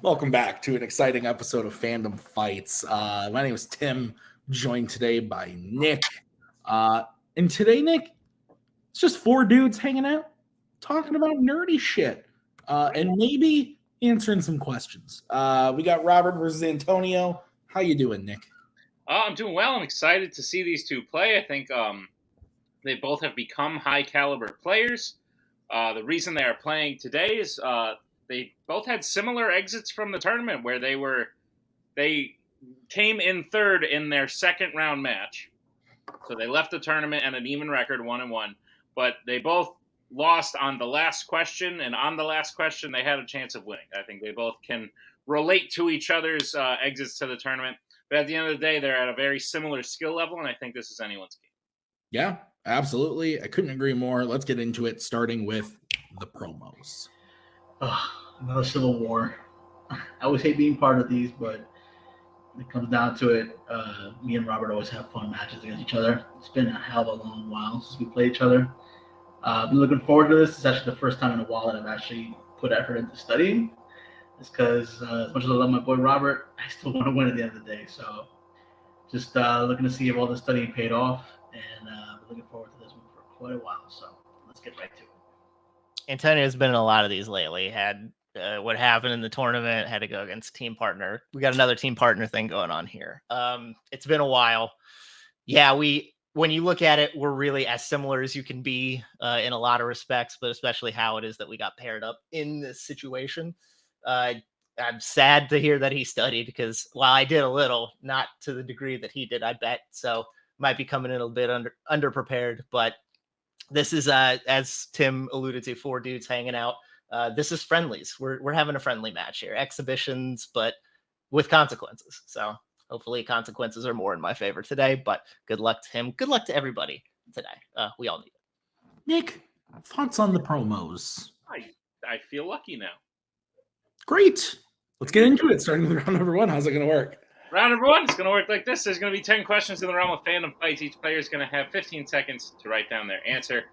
Welcome back to an exciting episode of Fandom Fights. My name is Tim, joined today by Nick. And today, Nick, it's just four dudes hanging out, talking about nerdy shit, and maybe answering some questions. We got Robert versus Antonio. How you doing, Nick? I'm doing well. I'm excited to see these two play. I think they both have become high-caliber players. The reason they are playing today is they both had similar exits from the tournament where they came in third in their second round match. So they left the tournament at an even record, 1-1. But they both lost on the last question, and on the last question, they had a chance of winning. I think they both can relate to each other's exits to the tournament. But at the end of the day, they're at a very similar skill level, and I think this is anyone's game. Yeah, absolutely. I couldn't agree more. Let's get into it, starting with the promos. Another civil war. I always hate being part of these, but when it comes down to it, me and Robert always have fun matches against each other. It's been a hell of a long while since we played each other. I've been looking forward to this. It's actually the first time in a while that I've actually put effort into studying. It's because as much as I love my boy Robert, I still want to win at the end of the day. So just looking to see if all the studying paid off, and I've been looking forward to this one for quite a while. So let's get right to it. Antonio's been in a lot of these lately. Had what happened in the tournament, had to go against team partner. We got another team partner thing going on here. It's been a while. Yeah, when you look at it, we're really as similar as you can be in a lot of respects, but especially how it is that we got paired up in this situation. I'm sad to hear that he studied because while I did a little, not to the degree that he did, I bet. So might be coming in a bit underprepared, but this is, as Tim alluded to, four dudes hanging out. This is friendlies. We're having a friendly match here. Exhibitions, but with consequences. So hopefully consequences are more in my favor today, but good luck to him. Good luck to everybody today. We all need it. Nick, thoughts on the promos? I feel lucky now. Great. Let's get into it, starting with round number one. How's it going to work? Round number one is going to work like this. There's going to be 10 questions in the realm of fandom fights. Each player is going to have 15 seconds to write down their answer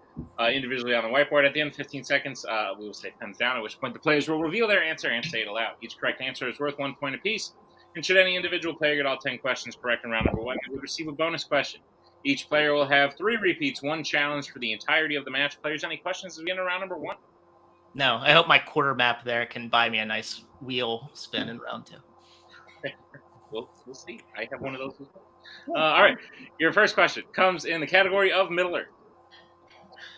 individually on the whiteboard. At the end of 15 seconds, we will say pens down, at which point the players will reveal their answer and say it aloud. Each correct answer is worth 1 point apiece. And should any individual player get all 10 questions correct in round number one, they will receive a bonus question. Each player will have 3 repeats, 1 challenge for the entirety of the match. Players, any questions as we enter round number one? No, I hope my quarter map there can buy me a nice wheel spin in round two. We'll see. I have one of those as well. All right. Your first question comes in the category of Middler.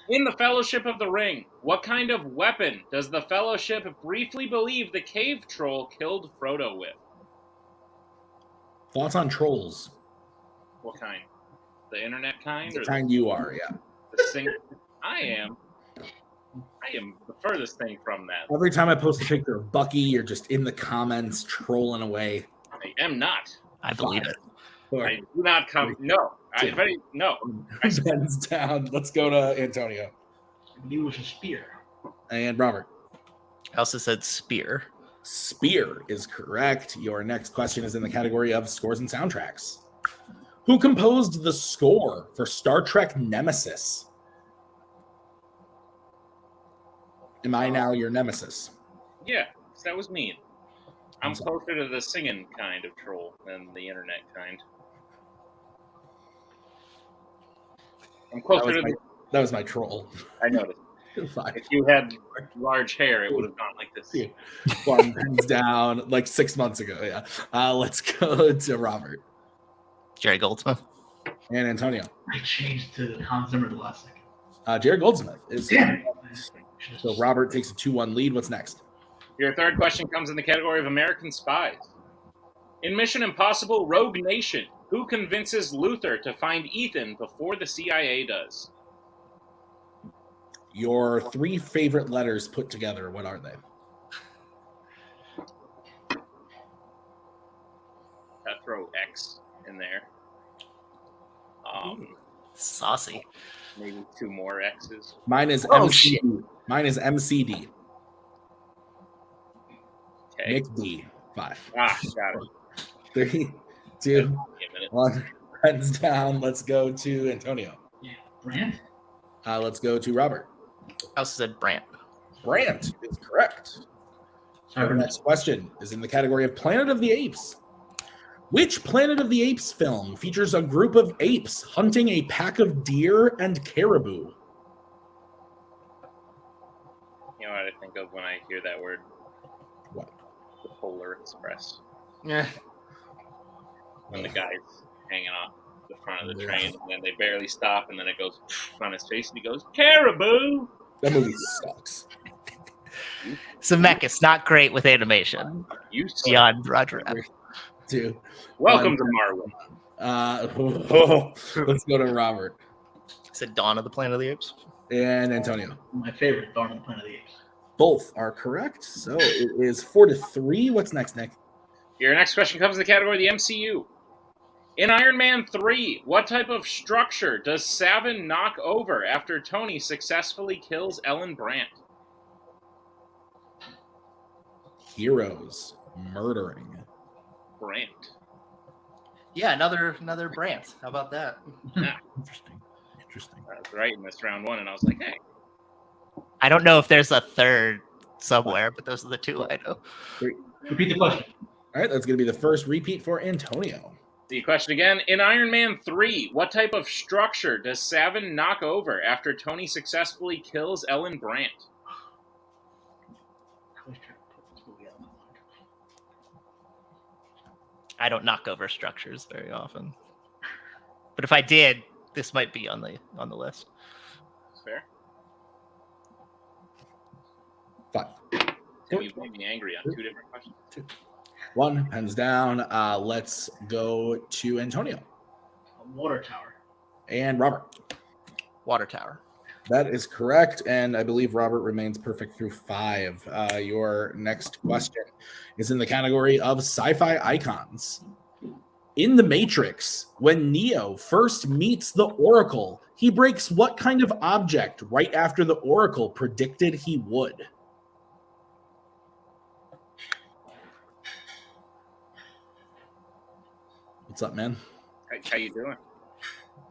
In the Fellowship of the Ring, what kind of weapon does the Fellowship briefly believe the cave troll killed Frodo with? Thoughts on trolls? What kind? The internet kind? The kind you are, yeah. The sing- I am the furthest thing from that. Every time I post a picture of Bucky, you're just in the comments trolling away. I am not. I believe it. I do not come. No. No. Pens down. Let's go to Antonio. I believe it was a spear. And Robert. I also said spear. Spear is correct. Your next question is in the category of scores and soundtracks. Who composed the score for Star Trek Nemesis? Am I now your nemesis? Yeah, that was mean. I'm closer to the singing kind of troll than the internet kind. I'm closer to that was my troll. I noticed. If you had large hair, it would have gone like this. One hands down like 6 months ago. Yeah. Let's go to Robert. Jerry Goldsmith. And Antonio. I changed to Hans Zimmer the last second. Jerry Goldsmith is. So Robert takes a 2-1 lead. What's next? Your third question comes in the category of American Spies. In Mission Impossible Rogue Nation, who convinces Luther to find Ethan before the CIA does? Your 3 favorite letters put together, what are they? I'll throw X in there. Saucy. Maybe 2 more X's. Mine is MCD. Mine is MCD. Okay. Nick D. 5. Got it. 3, 2, 1. Hands down. Let's go to Antonio. Yeah. Brant? Let's go to Robert. I also said Brant. Brant is correct. Our next question is in the category of Planet of the Apes. Which Planet of the Apes film features a group of apes hunting a pack of deer and caribou? You know what I think of when I hear that word? What? The Polar Express. Yeah. When the guy's hanging off the front of the train, and then they barely stop, and then it goes on his face, and he goes, "Caribou!" That movie sucks. Zemeckis, not great with animation. You suck. Beyond Roger Rabbit. Two. Welcome to Marvel. Let's go to Robert Is it Dawn of the Planet of the Apes? and Antonio. My favorite, Dawn of the Planet of the Apes. Both are correct. So it is 4-3. What's next, Nick? Your next question comes in the category of the MCU. In Iron Man 3, what type of structure does Savin knock over after Tony successfully kills Ellen Brandt? Heroes murdering. Brandt. Yeah, another Brandt. How about that? Yeah, Interesting. I was right in this round one, and I was like, hey. I don't know if there's a third somewhere, but those are the two I know. Repeat the question. All right, that's going to be the first repeat for Antonio. The question again. In Iron Man 3, what type of structure does Savin knock over after Tony successfully kills Ellen Brandt? I don't knock over structures very often, but if I did, this might be on the list. Fair. 5. You made me angry on 2 different questions. 1, pens down. Let's go to Antonio A water tower. and Robert. Water tower. That is correct, and I believe Robert remains perfect through 5. Your next question is in the category of sci-fi icons. In The Matrix, when Neo first meets the Oracle, he breaks what kind of object right after the Oracle predicted he would? What's up, man? How you doing?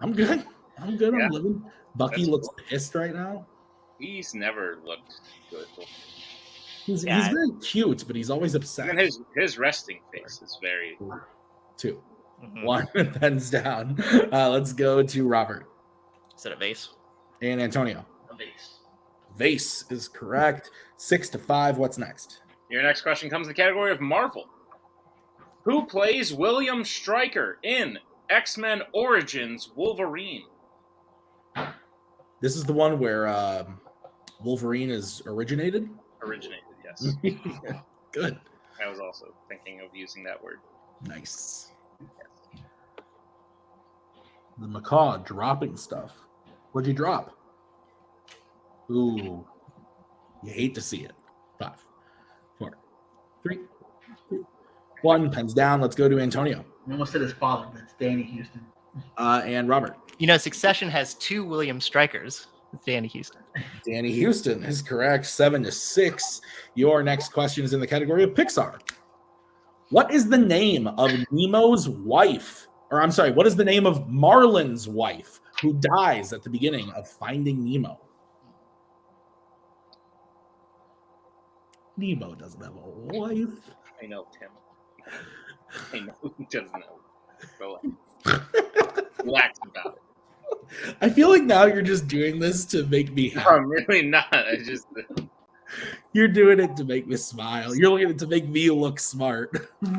I'm good. Yeah. I'm living. Bucky That's looks cool. pissed right now. He's never looked good. He's Yeah. very cute, but he's always upset. And his resting face is very... 2. Mhm. 1, pens down. Let's go to Robert Is it a vase? and Antonio. A vase. Vase is correct. 6-5. What's next? Your next question comes in the category of Marvel. Who plays William Stryker in X-Men Origins Wolverine? This is the one where Wolverine is originated. Originated, yes. Good. I was also thinking of using that word. Nice. The macaw dropping stuff. What'd you drop? Ooh. You hate to see it. 5, 4, 3, 2, 1. Pens down. Let's go to Antonio I almost said his father, but it's Danny Houston. and Robert. You know, Succession has 2 William Strikers. It's Danny Houston. Danny Houston is correct. 7-6. Your next question is in the category of Pixar. What is the name of Nemo's wife? Or I'm sorry, what is the name of Marlin's wife who dies at the beginning of Finding Nemo? Nemo doesn't have a wife. I know, Tim. I know he doesn't know. Relax about it. I feel like now you're just doing this to make me No, happy. I'm really not. I just... You're doing it to make me smile. You're looking at it to make me look smart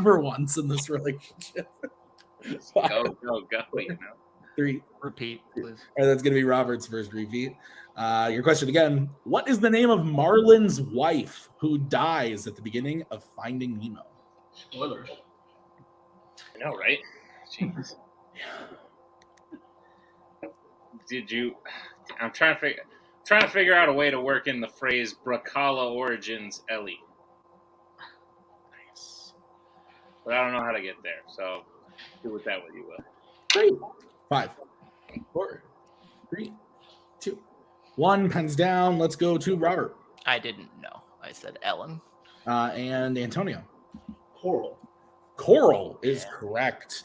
for once in this relationship. Go, you know. 3. Repeat, please. All right, that's going to be Robert's first repeat. Your question again. What is the name of Marlin's wife who dies at the beginning of Finding Nemo? Spoilers. I know, right? Jeez. Did you... I'm trying to figure out a way to work in the phrase Brzakala Origins Ellie. Nice. But I don't know how to get there, so do with that what you will. 3, 5, 4, 3, 2, 1. Pens down. Let's go to Robert I didn't know. I said Ellen. and Antonio. Coral. Coral is correct.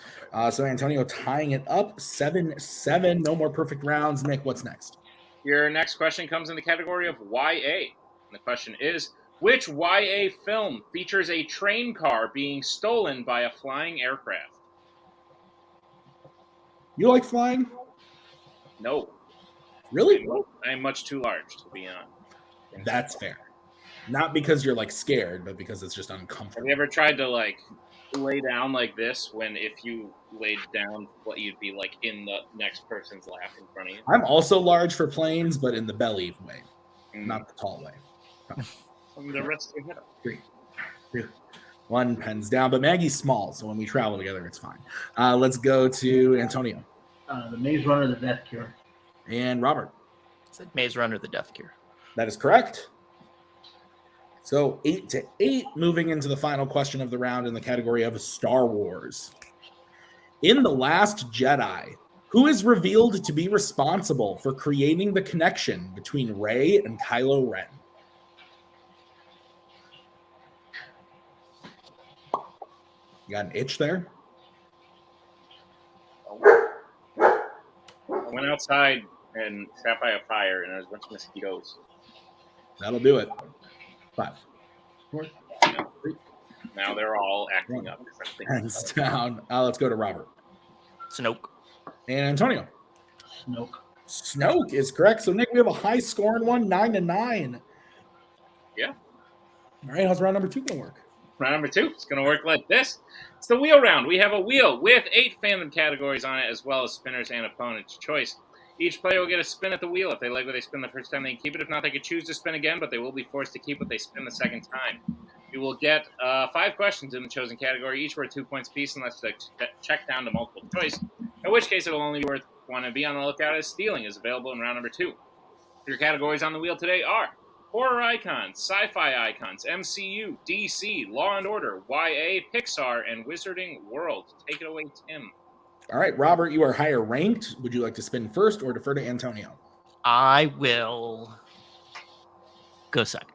So Antonio tying it up 7-7. No more perfect rounds. Nick, what's next? Your next question comes in the category of YA. And the question is, Which YA film features a train car being stolen by a flying aircraft? You like flying? No. Really? I'm much too large to be on. That's fair. Not because you're like scared, but because it's just Have uncomfortable. you ever tried to like lay down like this when if you laid down, what you'd be like in the next person's lap in front of you? I'm also large for planes, but in the belly way, not the tall way. The rest of your head up. 3, 2, 1, pens down. But Maggie's small, so when we travel together, it's fine. Let's go to Antonio The Maze Runner, The Death Cure. and Robert. Said Maze Runner, The Death Cure. That is correct. So 8-8, moving into the final question of the round in the category of Star Wars. In The Last Jedi, who is revealed to be responsible for creating the connection between Rey and Kylo Ren? You got an itch there? I went outside and sat by a fire, and there was a bunch of mosquitoes. That'll do it. 5, 4, 3, Now they're all acting up. hands down. Let's go to Robert. Snoke. And Antonio. Snoke. Snoke is correct. So, Nick, we have a high scoring one, 9-9. Yeah. All right, how's round number 2 going to work? Round number 2, it's going to work like this. It's the wheel round. We have a wheel with 8 fandom categories on it, as well as spinners and opponent's choice. Each player will get a spin at the wheel. If they like what they spin the first time, they can keep it. If not, they could choose to spin again, but they will be forced to keep what they spin the second time. You will get 5 questions in the chosen category, each worth 2 points apiece, unless they check down to multiple choice, in which case it will only be worth 1. And be on the lookout as stealing is available in round number 2. Your categories on the wheel today are horror icons, sci-fi icons, MCU, DC, Law and Order, YA, Pixar, and Wizarding World. Take it away, Tim. All right, Robert, you are higher ranked. Would you like to spin first or defer to Antonio? I will go second.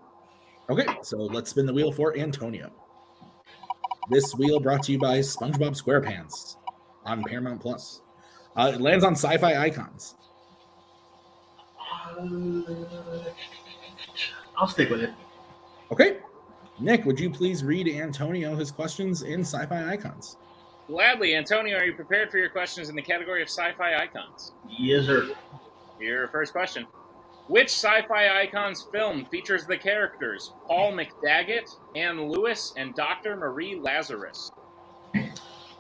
Okay, so let's spin the wheel for Antonio. This wheel brought to you by SpongeBob SquarePants on Paramount Plus. It lands on sci-fi icons. I'll stick with it. Okay. Nick, would you please read Antonio his questions in sci-fi icons? Gladly. Antonio, are you prepared for your questions in the category of sci-fi icons? Yes, sir. Your first question. Which sci-fi icons film features the characters Paul McDaggett, Ann Lewis, and Dr. Marie Lazarus?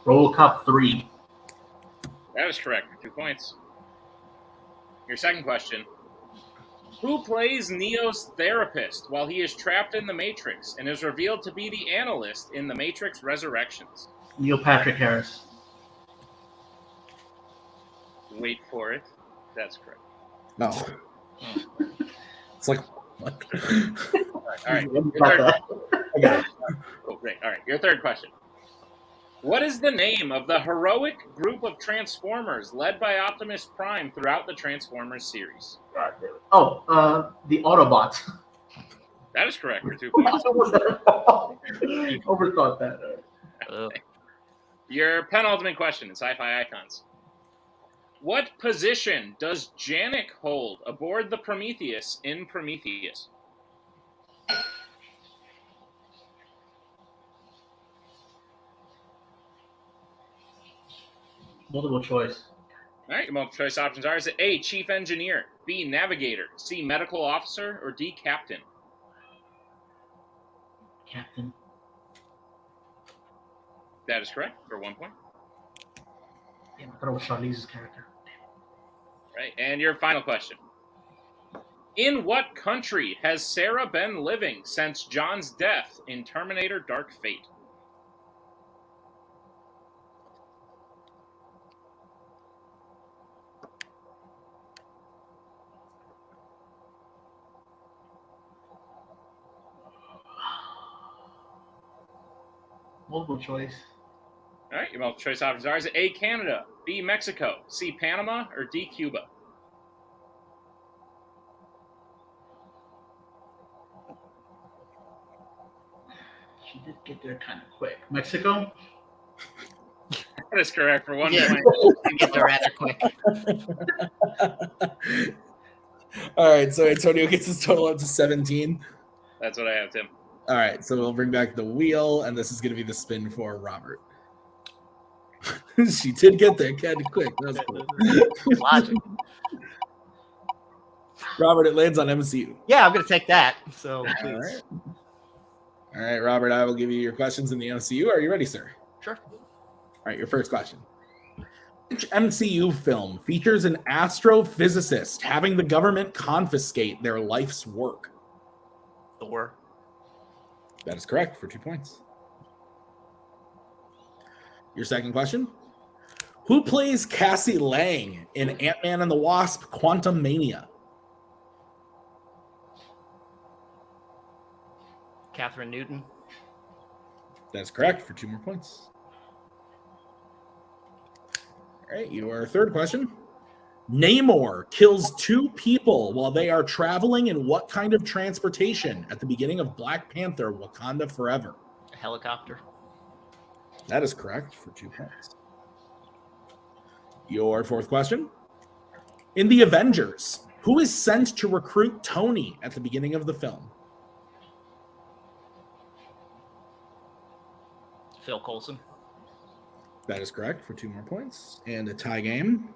RoboCop 3. That is correct for 2 points. Your second question. Who plays Neo's therapist while he is trapped in the Matrix and is revealed to be the analyst in the Matrix Resurrections? Neil Patrick Harris. Wait for it. That's correct. No. It's like, what? All right. I got it. Oh, great. All right. Your third question. What is the name of the heroic group of Transformers led by Optimus Prime throughout the Transformers series? Oh, the Autobots. That is correct for 2 points. Overthought that. Your penultimate question in sci-fi icons. What position does Janek hold aboard the Prometheus in Prometheus? Multiple choice. All right, your multiple choice options are: is it A, chief engineer, B, navigator, C, medical officer, or D, captain? Captain. That is correct for 1 point. Damn, I thought it was Charlize's character. Right, and your final question. In what country has Sarah been living since John's death in Terminator Dark Fate? Multiple choice. All right, your multiple choice options are: is it A, Canada, B, Mexico, C, Panama, or D, Cuba? She did get there kind of quick. Mexico? That is correct for 1 Yeah. point. Get there rather quick. All right, so Antonio gets his total up to 17. That's what I have, Tim. All right, so we'll bring back the wheel, and this is going to be the spin for Robert. She did get there kind of quick. That was cool. Logic. Robert, it lands on MCU. Yeah, I'm gonna take that. So All please. right. All right, Robert, I will give you your questions in the MCU. Are you ready, sir? Sure. All right, your first question. Which MCU film features an astrophysicist having the government confiscate their life's work? Thor. That is correct for 2 points. Your second question. Who plays Cassie Lang in Ant-Man and the Wasp: Quantumania? Catherine Newton. That's correct for 2 more points. All right, your third question. Namor kills 2 people while they are traveling in what kind of transportation at the beginning of Black Panther: Wakanda Forever? A helicopter. That is correct for 2 points. Your fourth question. In the Avengers, who is sent to recruit Tony at the beginning of the film? Phil Coulson. That is correct for 2 more points and a tie game.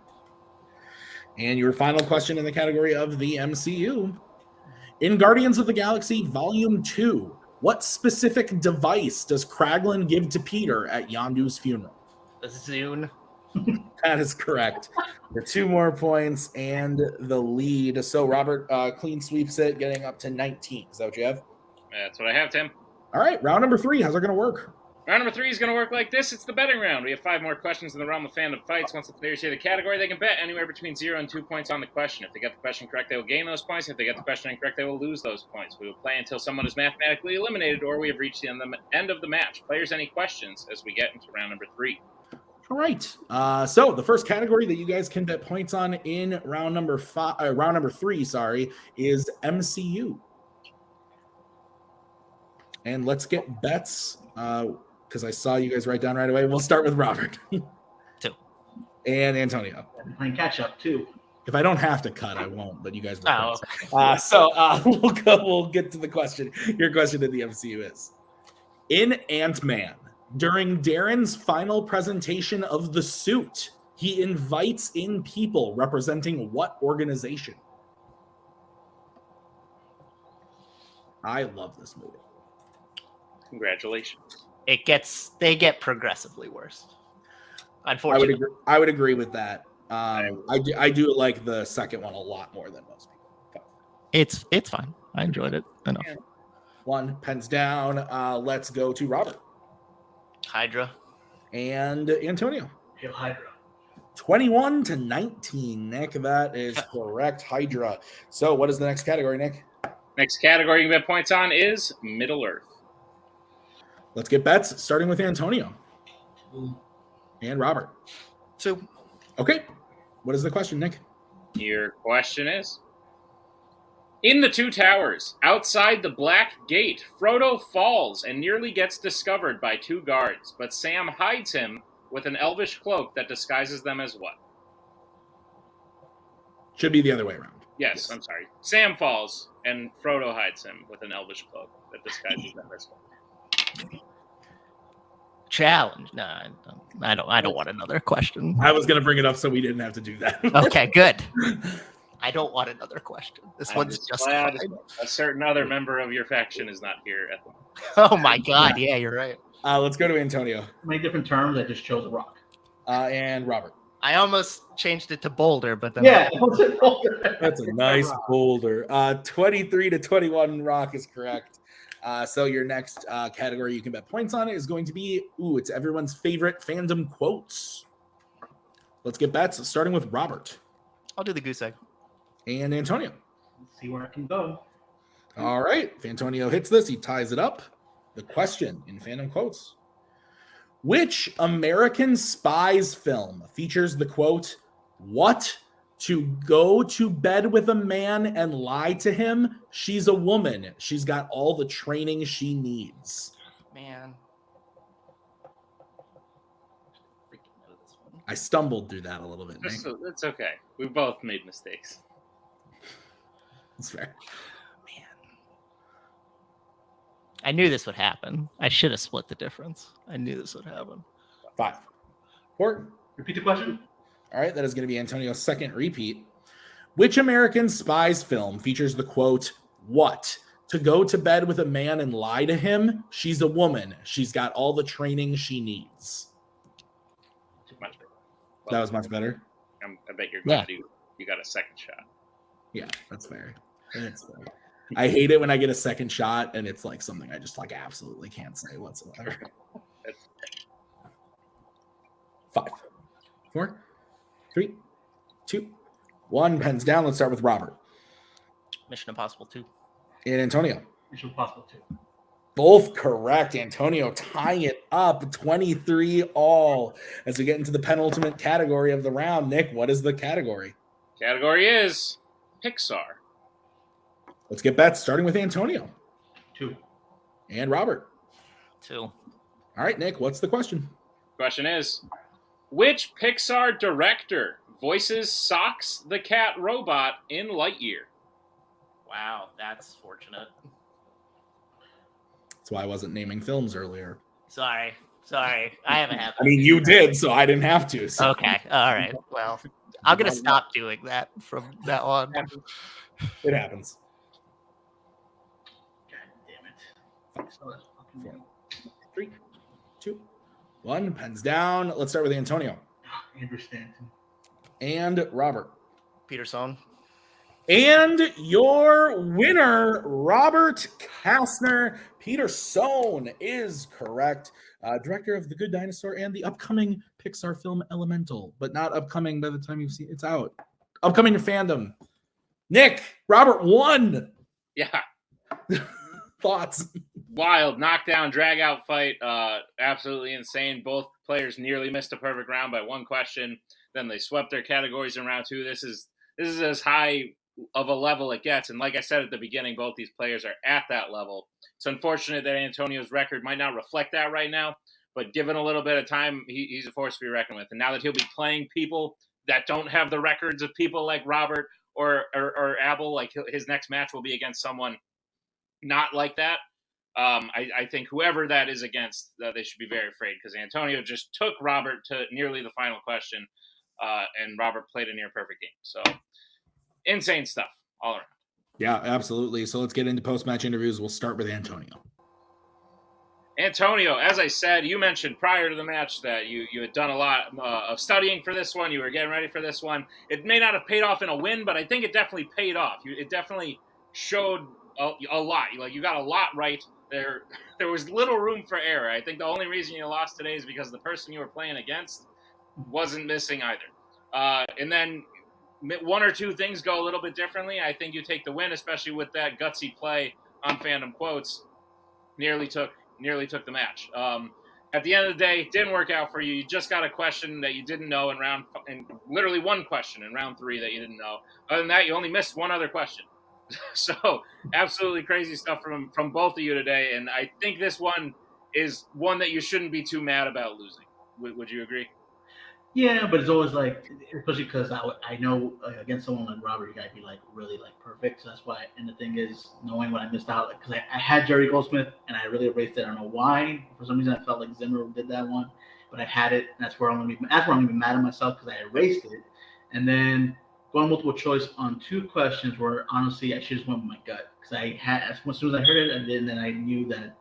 And your final question in the category of the MCU. In Guardians of the Galaxy Volume 2, what specific device does Kraglin give to Peter at Yondu's funeral? A Zune. That is correct. For 2 more points and the lead. So Robert clean sweeps it, getting up to 19. Is that what you have? That's what I have, Tim. All right, round number 3. How's it going to work? Round number 3 is going to work like this. It's the betting round. We have 5 more questions in the realm of fandom fights. Once the players hear the category, they can bet anywhere between 0 and 2 points on the question. If they get the question correct, they will gain those points. If they get the question incorrect, they will lose those points. We will play until someone is mathematically eliminated or we have reached the end of the match. Players, any questions as we get into round number 3? All right. So the first category that you guys can bet points on in round number 3, is MCU. And let's get bets. Because I saw you guys write down right away. We'll start with Robert. 2. And Antonio. I'm playing catch up too. If I don't have to cut, I won't, but you guys will. Oh, okay. We'll get to the question. Your question in the MCU is: in Ant-Man, during Darren's final presentation of the suit, he invites in people representing what organization? I love this movie. Congratulations. They get progressively worse. Unfortunately. I would agree with that. I do like the second one a lot more than most people. It's fine. I enjoyed it enough. Yeah. 1 pens down. Let's go to Robert Hydra. and Antonio. Hail Hydra. 21-19, Nick. That is correct. Hydra. So what is the next category, Nick? Next category you can bet points on is Middle Earth. Let's get bets, starting with Antonio and Robert. 2. Okay. What is the question, Nick? Your question is: in the 2 Towers, outside the Black Gate, Frodo falls and nearly gets discovered by 2 guards, but Sam hides him with an elvish cloak that disguises them as what? Should be the other way around. Yes, I'm sorry. Sam falls and Frodo hides him with an elvish cloak that disguises them as what? Challenge. No, I don't want another question. I was going to bring it up so we didn't have to do that. Okay, good. I don't want another question. This one's just glad fine. a certain other member of your faction is not here at the moment. Oh my god, yeah, you're right. Let's go to Antonio. Many different terms. I just chose a rock. And Robert. I almost changed it to boulder, but then Yeah, That's a nice boulder. 23-21 rock is correct. So your next category you can bet points on is going to be, it's everyone's favorite fandom quotes. Let's get bets, starting with Robert. I'll do the goose egg. And Antonio. Let's see where I can go. All right. If Antonio hits this, he ties it up. The question in fandom quotes. Which American Spies film features the quote, "What? To go to bed with a man and lie to him? She's a woman. She's got all the training she needs." Man. I stumbled through that a little bit, Nick. It's okay. We both made mistakes. That's fair. Man. I knew this would happen. I should have split the difference. I knew this would happen. 5, 4. Repeat the question. All right, that is going to be Antonio's second repeat. Which American Spies film features the quote, "What? To go to bed with a man and lie to him? She's a woman. She's got all the training she needs." Much better. That was much better. I bet you're glad you got a second shot. Yeah, that's fair. That's fair. I hate it when I get a second shot and it's like something I just like absolutely can't say whatsoever. 5, 4, 3, 2, 1. Pens down. Let's start with Robert. Mission Impossible 2. And Antonio. Mission Impossible 2. Both correct. Antonio tying it up 23 all as we get into the penultimate category of the round. Nick, what is the category? Category is Pixar. Let's get bets, starting with Antonio. 2. And Robert. 2. All right, Nick, what's the question? Question is, which Pixar director voices Socks the cat robot in Lightyear? Wow, that's fortunate. That's why I wasn't naming films earlier. Sorry. I haven't had. I mean, you did, so I didn't have to. So. Okay. All right. Well, I'm gonna stop doing that from that on. It happens. God damn it. 4, 3, 2, 1. Pens down. Let's start with Antonio. Andrew Stanton. And Robert. Peterson. And your winner, Robert Castner. Peterson is correct. Director of The Good Dinosaur and the upcoming Pixar film Elemental, but not upcoming by the time you've seen it's out. Upcoming to Fandom. Nick, Robert won. Yeah. Thoughts? Wild knockdown, drag-out fight. Absolutely insane. Both players nearly missed a perfect round by one question. Then they swept their categories in round 2. This is as high of a level it gets. And like I said at the beginning, both these players are at that level. It's unfortunate that Antonio's record might not reflect that right now, but given a little bit of time, he's a force to be reckoned with. And now that he'll be playing people that don't have the records of people like Robert or Abel, like his next match will be against someone not like that. I think whoever that is against, they should be very afraid, because Antonio just took Robert to nearly the final question, and Robert played a near perfect game. So insane stuff all around. Yeah, absolutely. So let's get into post-match interviews. We'll start with Antonio. Antonio, as I said, you mentioned prior to the match that you had done a lot of studying for this one. You were getting ready for this one. It may not have paid off in a win, but I think it definitely paid off. It definitely showed a lot. Like, you got a lot right. There was little room for error. I think the only reason you lost today is because the person you were playing against wasn't missing either. And then one or two things go a little bit differently. I think you take the win, especially with that gutsy play on Fandom Quotes. Nearly took the match. At the end of the day, it didn't work out for you. You just got a question that you didn't know and literally one question in round 3 that you didn't know. Other than that, you only missed one other question. So absolutely crazy stuff from both of you today. And I think this one is one that you shouldn't be too mad about losing. Would you agree? Yeah, but it's always like, especially because I know against someone like Robert, you gotta be like really like perfect. So that's why. And the thing is, knowing what I missed out, because I had Jerry Goldsmith and I really erased it. I don't know why. For some reason, I felt like Zimmer did that one, but I had it, and that's where I'm gonna be mad at myself, because I erased it. And then going multiple choice on 2 questions where honestly I should just went with my gut, because I had as soon as I heard it, and then I knew that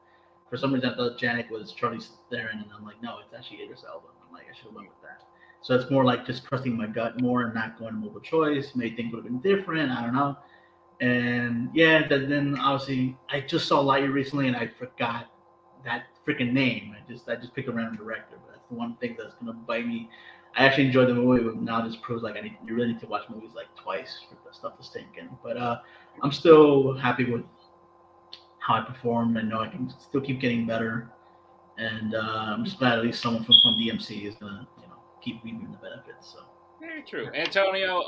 for some reason I thought Janik was Charlize Theron, and I'm like, no, it's actually Idris Elba. I'm like, I should have went with that. So it's more like just trusting my gut more and not going to multiple choice. Maybe things would have been different. I don't know. And yeah, then obviously I just saw Lightyear recently and I forgot that freaking name. I just picked a random director. But that's the one thing that's gonna bite me. I actually enjoyed the movie, but now this proves like you really need to watch movies like twice for the stuff to sink in. But I'm still happy with how I performed, and know I can still keep getting better. And I'm just glad at least someone from DMC is gonna keep reaping the benefits. So very true. Antonio,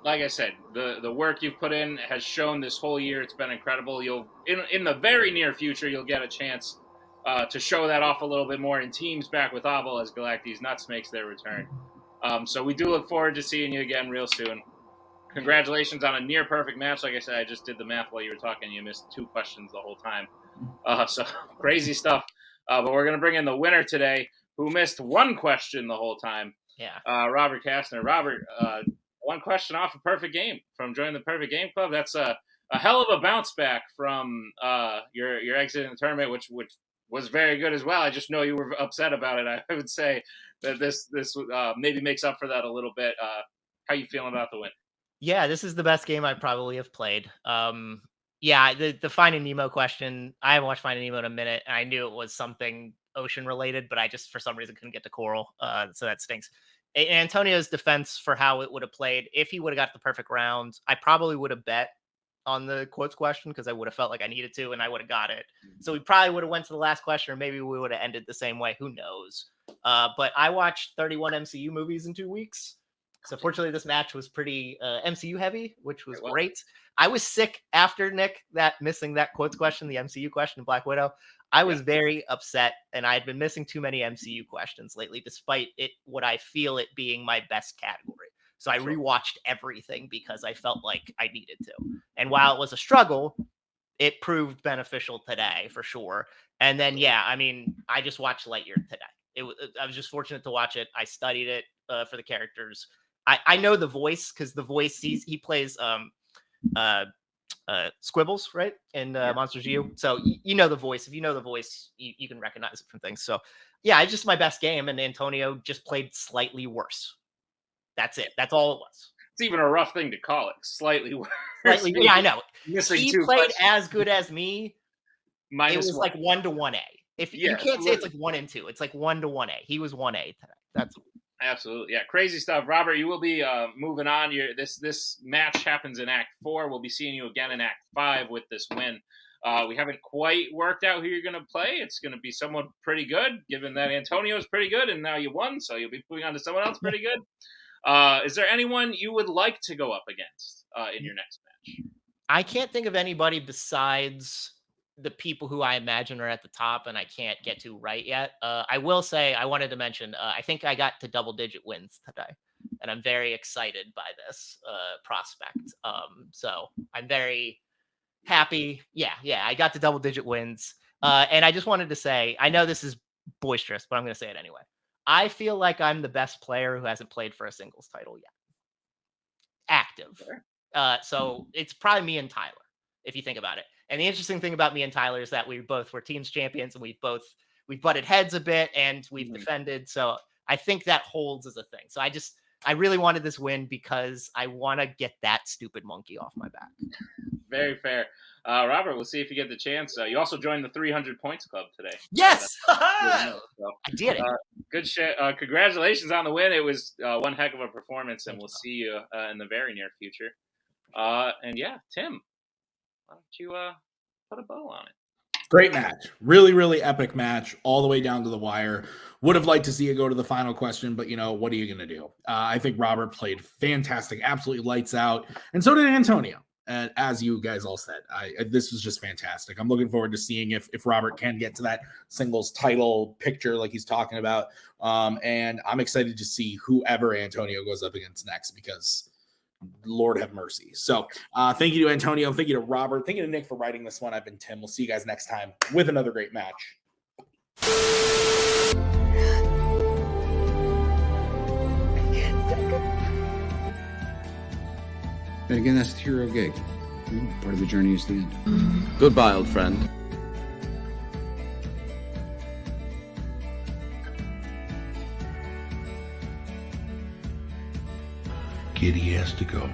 like I said, the work you've put in has shown this whole year. It's been incredible. You'll in the very near future, you'll get a chance to show that off a little bit more in teams back with Abel as Galactes Nuts makes their return. So we do look forward to seeing you again real soon. Congratulations on a near perfect match. Like I said, I just did the math while you were talking. You missed 2 questions the whole time. So crazy stuff. But we're going to bring in the winner today, who missed one question the whole time. Yeah. Robert Castner. Robert, one question off a perfect game from joining the Perfect Game Club. That's a hell of a bounce back from your exit in the tournament, which was very good as well. I just know you were upset about it. I would say that this maybe makes up for that a little bit. How you feeling about the win? Yeah, this is the best game I probably have played. Yeah, the Finding Nemo question, I haven't watched Finding Nemo in a minute, and I knew it was something ocean related, but I just, for some reason, couldn't get to coral, so that stinks. Antonio's defense for how it would have played, if he would have got the perfect round, I probably would have bet on the quotes question because I would have felt like I needed to, and I would have got it. So we probably would have went to the last question, or maybe we would have ended the same way. Who knows? But I watched 31 MCU movies in 2 weeks. So fortunately, this match was pretty MCU heavy, which was great. I was sick after Nick missing that quotes question, the MCU question, Black Widow. I was very upset, and I had been missing too many MCU questions lately, despite what I feel it being my best category. So I rewatched everything because I felt like I needed to. And while it was a struggle, it proved beneficial today for sure. And then, I just watched Lightyear today. I was just fortunate to watch it. I studied it for the characters. I know the voice because the voice he plays Squibbles, right? In Monsters U. So you know the voice. If you know the voice, you can recognize it from things. So yeah, it's just my best game, and Antonio just played slightly worse. That's it. That's all it was. It's even a rough thing to call it. Slightly worse. Yeah, I know. Missing he two played questions. as good as me. Minus it was one. Like 1 to 1A. If you can't say it's like 1 and 2, it's like 1 to 1A. He was 1A today. That's absolutely, yeah, crazy stuff. Robert, you will be moving on. This match happens in Act 4. We'll be seeing you again in Act 5 with this win. We haven't quite worked out who you're going to play. It's going to be someone pretty good, given that Antonio's pretty good, and now you won, so you'll be moving on to someone else pretty good. Is there anyone you would like to go up against in your next match? I can't think of anybody besides the people who I imagine are at the top and I can't get to right yet. I will say, I wanted to mention, I think I got to double-digit wins today, and I'm very excited by this prospect. So I'm very happy. Yeah, I got to double-digit wins. And I just wanted to say, I know this is boisterous, but I'm going to say it anyway. I feel like I'm the best player who hasn't played for a singles title yet. Active. So it's probably me and Tyler, if you think about it. And the interesting thing about me and Tyler is that we both were teams champions, and we've butted heads a bit, and we've defended. So I think that holds as a thing. So I really wanted this win because I want to get that stupid monkey off my back. Very fair. Robert, we'll see if you get the chance. You also joined the 300 Points Club today. Yes! I did it. Good shit. Congratulations on the win. It was one heck of a performance, and we'll see you in the very near future. And yeah, Tim, why don't you put a bow on it? Great match. Really, really epic match all the way down to the wire. Would have liked to see it go to the final question, but, what are you going to do? I think Robert played fantastic, absolutely lights out, and so did Antonio. And as you guys all said, this was just fantastic. I'm looking forward to seeing if Robert can get to that singles title picture like he's talking about. And I'm excited to see whoever Antonio goes up against next because Lord have mercy. So thank you to Antonio. Thank you to Robert. Thank you to Nick for writing this one. I've been Tim. We'll see you guys next time with another great match. And again, that's the hero gig. Part of the journey is the end. Goodbye, old friend. Kitty has to go.